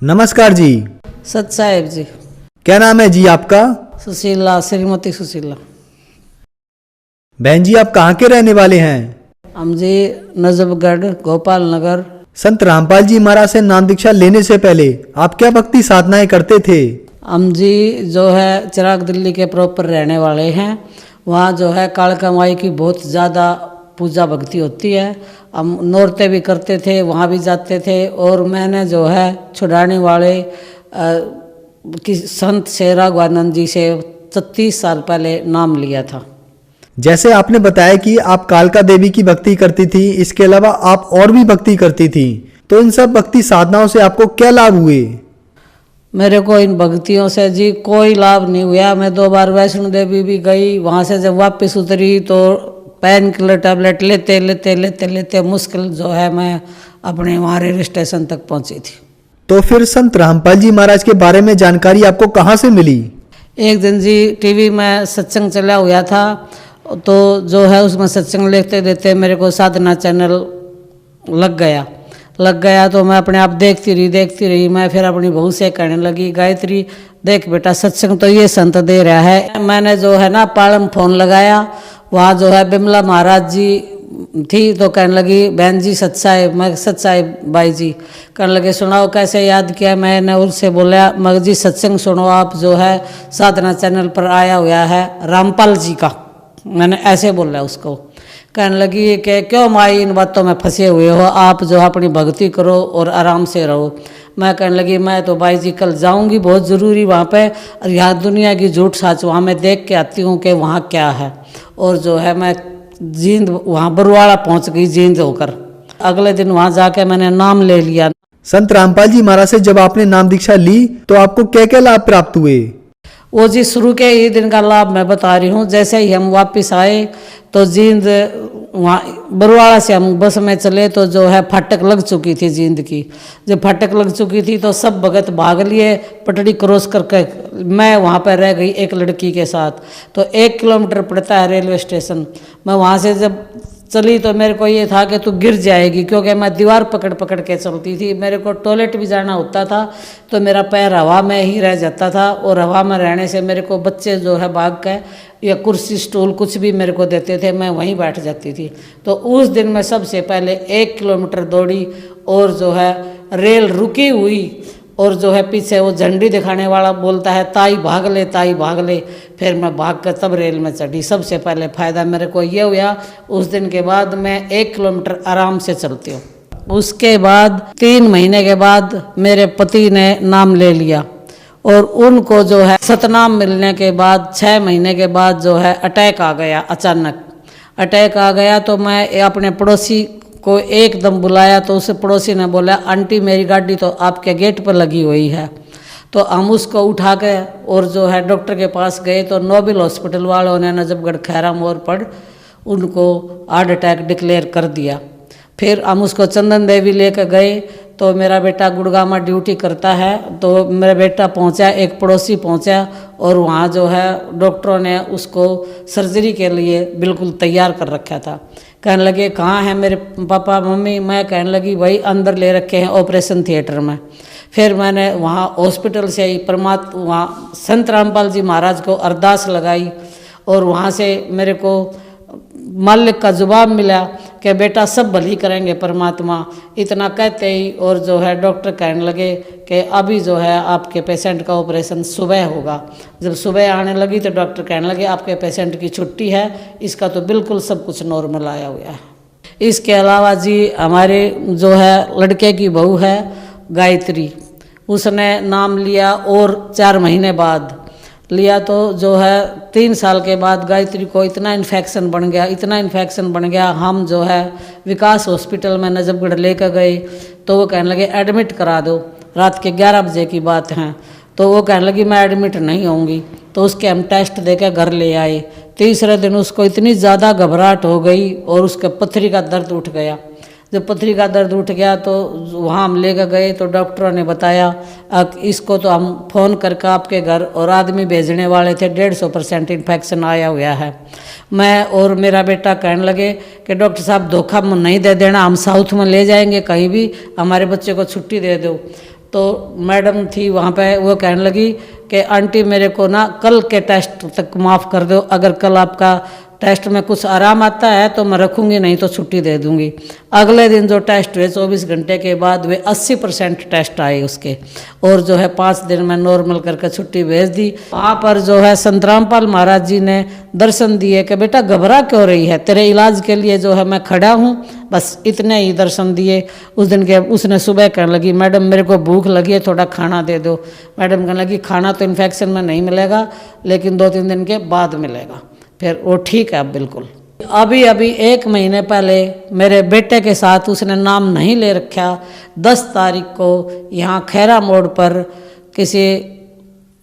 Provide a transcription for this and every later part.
नमस्कार जी। सत साहेब जी। क्या नाम है जी आपका? सुशीला, श्रीमती सुशीला। बहन जी आप कहाँ के रहने वाले हैं? हम जी नजफगढ़, गोपाल नगर। संत रामपाल जी महाराज से नाम दीक्षा लेने से पहले आप क्या भक्ति साधनाएं करते थे? हम जी जो है चिराग दिल्ली के प्रॉपर रहने वाले हैं। वहाँ जो है कालका माई की बहुत ज़्यादा पूजा भक्ति होती है। हम नौरते भी करते थे, वहाँ भी जाते थे। और मैंने जो है छुड़ाने वाले कि संत शेरागवानंद जी से 36 साल पहले नाम लिया था। जैसे आपने बताया कि आप कालका देवी की भक्ति करती थी, इसके अलावा आप और भी भक्ति करती थी, तो इन सब भक्ति साधनाओं से आपको क्या लाभ हुए? मेरे को इन भक्तियों से जी कोई लाभ नहीं हुआ। मैं 2 बार वैष्णो देवी भी गई, वहाँ से जब वापस उतरी तो पेन किलर टैबलेट लेते लेते लेते लेते मुश्किल जो है मैं अपने वहाँ रेलवे स्टेशन तक पहुँची थी। तो फिर संत रामपाल जी महाराज के बारे में जानकारी आपको कहाँ से मिली? एक दिन जी टीवी में सत्संग चला हुआ था, तो जो है उसमें सत्संग देखते देखते मेरे को साधना चैनल लग गया तो मैं अपने आप देखती रही। मैं फिर अपनी बहू से कहने लगी, गायत्री देख बेटा सत्संग तो ये संत दे रहा है। मैंने जो है ना पालम फोन लगाया, वहाँ जो है बिमला महाराज जी थी, तो कहने लगी बहन जी सत्साई, मैं सत्साई बाई जी। कहने लगे सुनाओ कैसे याद किया। मैंने उनसे बोला मगर जी सत्संग सुनो, आप जो है साधना चैनल पर आया हुआ है रामपाल जी का। मैंने ऐसे बोला उसको। कहने लगी कि क्यों माई इन बातों में फंसे हुए हो, आप जो अपनी भक्ति करो और आराम से रहो। मैं कहने लगी मैं तो बाई जी कल जाऊंगी बहुत ज़रूरी वहाँ पे, और यहाँ दुनिया की झूठ साच वहाँ मैं देख के आती हूँ कि वहाँ क्या है। और जो है मैं जींद वहाँ बरवाड़ा पहुँच गई जींद होकर। अगले दिन वहाँ जाके मैंने नाम ले लिया। संत रामपाल जी महाराज से जब आपने नाम दीक्षा ली तो आपको क्या क्या लाभ प्राप्त हुए? वो जी शुरू के ही दिन का लाभ मैं बता रही हूँ। जैसे ही हम वापस आए तो जींद वहाँ बरवाड़ा से हम बस में चले तो जो है फाटक लग चुकी थी जींद की। जब फाटक लग चुकी थी तो सब भगत भाग लिए पटड़ी क्रॉस करके। मैं वहाँ पर रह गई एक लड़की के साथ। तो 1 किलोमीटर पड़ता है रेलवे स्टेशन। मैं वहाँ से जब चली तो मेरे को ये था कि तू गिर जाएगी, क्योंकि मैं दीवार पकड़ पकड़ के चलती थी। मेरे को टॉयलेट भी जाना होता था तो मेरा पैर हवा में ही रह जाता था, और हवा में रहने से मेरे को बच्चे जो है भाग के या कुर्सी स्टूल कुछ भी मेरे को देते थे, मैं वहीं बैठ जाती थी। तो उस दिन मैं सबसे पहले 1 किलोमीटर दौड़ी, और जो है रेल रुकी हुई, और जो है पीछे वो झंडी दिखाने वाला बोलता है ताई भाग ले ताई भाग ले। फिर मैं भाग कर तब रेल में चढ़ी। सबसे पहले फ़ायदा मेरे को ये हुआ। उस दिन के बाद मैं 1 किलोमीटर आराम से चलती हूँ। उसके बाद 3 महीने के बाद मेरे पति ने नाम ले लिया, और उनको जो है सतनाम मिलने के बाद 6 महीने के बाद जो है अटैक आ गया। अचानक अटैक आ गया तो मैं अपने पड़ोसी को एकदम बुलाया, तो उस पड़ोसी ने बोला आंटी मेरी गाड़ी तो आपके गेट पर लगी हुई है। तो हम उसको उठा के और जो है डॉक्टर के पास गए तो नोबेल हॉस्पिटल वालों ने नजफगढ़ खैरा मोड़ पर उनको हार्ट अटैक डिक्लेयर कर दिया। फिर हम उसको चंदन देवी लेकर गए, तो मेरा बेटा गुड़गांव में ड्यूटी करता है, तो मेरा बेटा पहुंचा, एक पड़ोसी पहुंचा, और वहाँ जो है डॉक्टरों ने उसको सर्जरी के लिए बिल्कुल तैयार कर रखा था। कहने लगे कहाँ हैं मेरे पापा मम्मी? मैं कहने लगी भाई अंदर ले रखे हैं ऑपरेशन थिएटर में। फिर मैंने वहाँ हॉस्पिटल से ही वहाँ संत रामपाल जी महाराज को अरदास लगाई, और वहाँ से मेरे को मालिक का जवाब मिला कि बेटा सब भली करेंगे परमात्मा। इतना कहते ही और जो है डॉक्टर कहने लगे कि अभी जो है आपके पेशेंट का ऑपरेशन सुबह होगा। जब सुबह आने लगी तो डॉक्टर कहने लगे आपके पेशेंट की छुट्टी है, इसका तो बिल्कुल सब कुछ नॉर्मल आया हुआ है। इसके अलावा जी हमारे जो है लड़के की बहू है गायत्री, उसने नाम लिया, और 4 महीने बाद लिया तो जो है 3 साल के बाद गायत्री को इतना इन्फेक्शन बन गया। हम जो है विकास हॉस्पिटल में नजफगढ़ लेकर गए, तो वो कहने लगे एडमिट करा दो। रात के 11 बजे की बात है, तो वो कहने लगी मैं एडमिट नहीं होंगी। तो उसके हम टेस्ट देकर घर ले आए। तीसरे दिन उसको इतनी ज़्यादा घबराहट हो गई और उसके पथरी का दर्द उठ गया। जब पथरी का दर्द उठ गया तो वहाँ हम लेकर गए, तो डॉक्टरों ने बताया इसको तो हम फ़ोन करके आपके घर और आदमी भेजने वाले थे, 150% इन्फेक्शन आया हुआ है। मैं और मेरा बेटा कहने लगे कि डॉक्टर साहब धोखा नहीं दे देना, हम साउथ में ले जाएंगे कहीं भी, हमारे बच्चे को छुट्टी दे दो। तो मैडम थी वहाँ पे, वो कहने लगी कि आंटी मेरे को ना कल के टेस्ट तक माफ़ कर दो, अगर कल आपका टेस्ट में कुछ आराम आता है तो मैं रखूँगी, नहीं तो छुट्टी दे दूँगी। अगले दिन जो टेस्ट हुए 24 घंटे के बाद वे 80% टेस्ट आए उसके, और जो है 5 दिन में नॉर्मल करके छुट्टी भेज दी। वहाँ पर जो है संत रामपाल महाराज जी ने दर्शन दिए कि बेटा घबरा क्यों रही है, तेरे इलाज के लिए जो है मैं खड़ा हूँ, बस इतने ही दर्शन दिए। उस दिन के उसने सुबह कहने लगी मैडम मेरे को भूख लगी है, थोड़ा खाना दे दो। मैडम कहने लगी खाना तो इन्फेक्शन में नहीं मिलेगा, लेकिन 2-3 दिन के बाद मिलेगा। फिर वो ठीक है अब बिल्कुल। अभी 1 महीने पहले मेरे बेटे के साथ उसने नाम नहीं ले रखा, 10 तारीख को यहाँ खैरा मोड़ पर किसी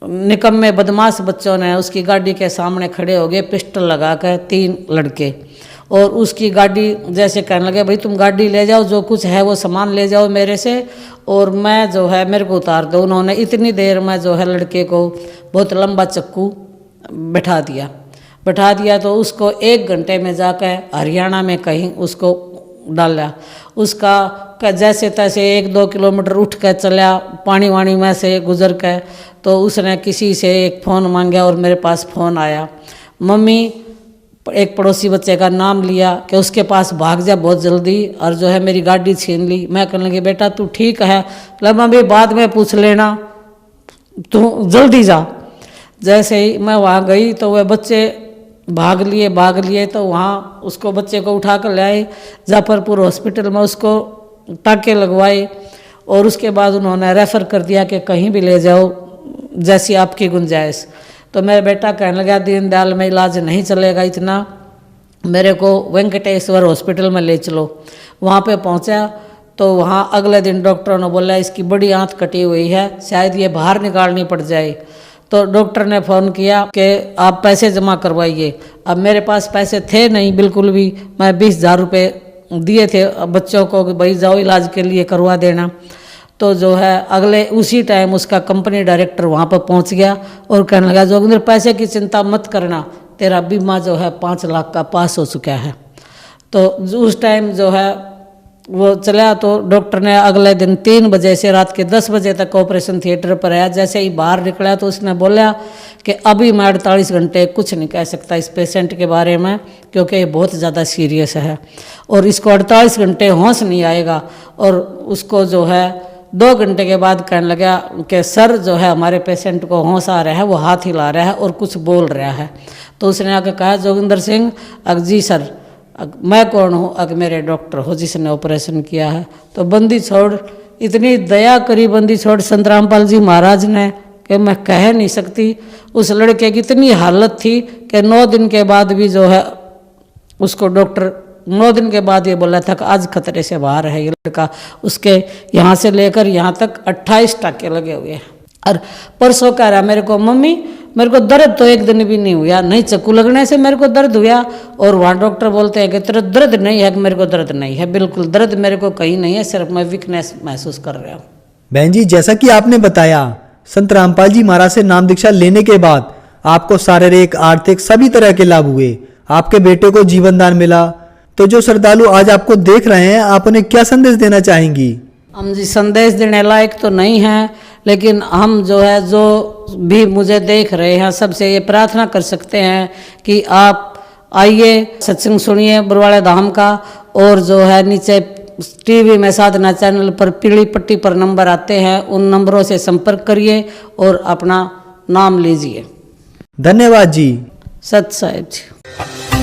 निकम्मे बदमाश बच्चों ने उसकी गाड़ी के सामने खड़े हो गए पिस्टल लगा कर, 3 लड़के, और उसकी गाड़ी जैसे कहने लगे भाई तुम गाड़ी ले जाओ, जो कुछ है वो सामान ले जाओ मेरे से, और मैं जो है मेरे को उतार दो। उन्होंने इतनी देर में जो है लड़के को बहुत लंबा चाकू बैठा दिया तो उसको 1 घंटे में जाकर हरियाणा में कहीं उसको डाला। उसका जैसे तैसे 1-2 किलोमीटर उठ कर चला, पानी वानी में से गुजर कर, तो उसने किसी से एक फ़ोन मांगा और मेरे पास फ़ोन आया। मम्मी एक पड़ोसी बच्चे का नाम लिया कि उसके पास भाग जा बहुत जल्दी, और जो है मेरी गाड़ी छीन ली। मैं कहने लगी बेटा तू ठीक है, मम्मी बाद में पूछ लेना, तू जल्दी जा। जैसे ही मैं वहाँ गई तो वह बच्चे भाग लिए तो वहाँ उसको बच्चे को उठा कर ले आए जाफरपुर हॉस्पिटल में, उसको टाँके लगवाए, और उसके बाद उन्होंने रेफ़र कर दिया कि कहीं भी ले जाओ जैसी आपकी गुंजाइश। तो मेरा बेटा कहने लगा दीनदयाल में इलाज नहीं चलेगा इतना, मेरे को वेंकटेश्वर हॉस्पिटल में ले चलो। वहाँ पे पहुँचा तो वहाँ अगले दिन डॉक्टरों ने बोला इसकी बड़ी आंत कटी हुई है, शायद ये बाहर निकालनी पड़ जाए। तो डॉक्टर ने फ़ोन किया कि आप पैसे जमा करवाइए। अब मेरे पास पैसे थे नहीं बिल्कुल भी, मैं 20,000 रुपये दिए थे बच्चों को कि भाई जाओ इलाज के लिए करवा देना। तो जो है अगले उसी टाइम उसका कंपनी डायरेक्टर वहाँ पर पहुँच गया और कहने लगा जोगिंदर पैसे की चिंता मत करना, तेरा बीमा जो है 5 लाख का पास हो चुका है। तो उस टाइम जो है वो चला, तो डॉक्टर ने अगले दिन 3 बजे से रात के 10 बजे तक ऑपरेशन थिएटर पर आया। जैसे ही बाहर निकला तो उसने बोला कि अभी मैं 48 घंटे कुछ नहीं कह सकता इस पेशेंट के बारे में, क्योंकि ये बहुत ज़्यादा सीरियस है और इसको 48 घंटे होश नहीं आएगा। और उसको जो है 2 घंटे के बाद कहने लगा कि सर जो है हमारे पेशेंट को होश आ रहा है, वो हाथ हिला रहा है और कुछ बोल रहा है। तो उसने आके कहा जोगिंदर सिंह जी सर मैं कौन हूँ, अगर मेरे डॉक्टर हो जिसने ऑपरेशन किया है। तो बंदी छोड़, इतनी दया करी बंदी छोड़ संत रामपाल जी महाराज ने कि मैं कह नहीं सकती। उस लड़के की इतनी हालत थी कि 9 दिन के बाद भी जो है उसको डॉक्टर 9 दिन के बाद ये बोला था कि आज खतरे से बाहर है ये लड़का। उसके यहाँ से लेकर यहाँ तक 28 टाँके लगे हुए हैं। और परसों कह रहा मेरे को मम्मी मेरे को दर्द तो 1 दिन भी नहीं हुआ, नहीं चाकू लगने से मेरे को दर्द हुआ। और वहाँ डॉक्टर बोलते हैं कि तेरा दर्द नहीं है, कि मेरे को दर्द नहीं है, बिल्कुल दर्द मेरे को कहीं नहीं है, सिर्फ मैं वीकनेस महसूस कर रहा हूँ। बहन जी जैसा कि आपने बताया संत रामपाल जी महाराज से नाम दीक्षा लेने के बाद आपको शारीरिक आर्थिक सभी तरह के लाभ हुए, आपके बेटे को जीवन दान मिला। तो जो श्रद्धालु आज आपको देख रहे हैं आप उन्हें क्या संदेश देना चाहेंगी? हम जी संदेश देने लायक तो नहीं हैं, लेकिन हम जो है जो भी मुझे देख रहे हैं सबसे ये प्रार्थना कर सकते हैं कि आप आइए सत्संग सुनिए बरवाड़ा धाम का। और जो है नीचे टीवी में साधना चैनल पर पीली पट्टी पर नंबर आते हैं, उन नंबरों से संपर्क करिए और अपना नाम लीजिए। धन्यवाद जी। सत साहिब जी।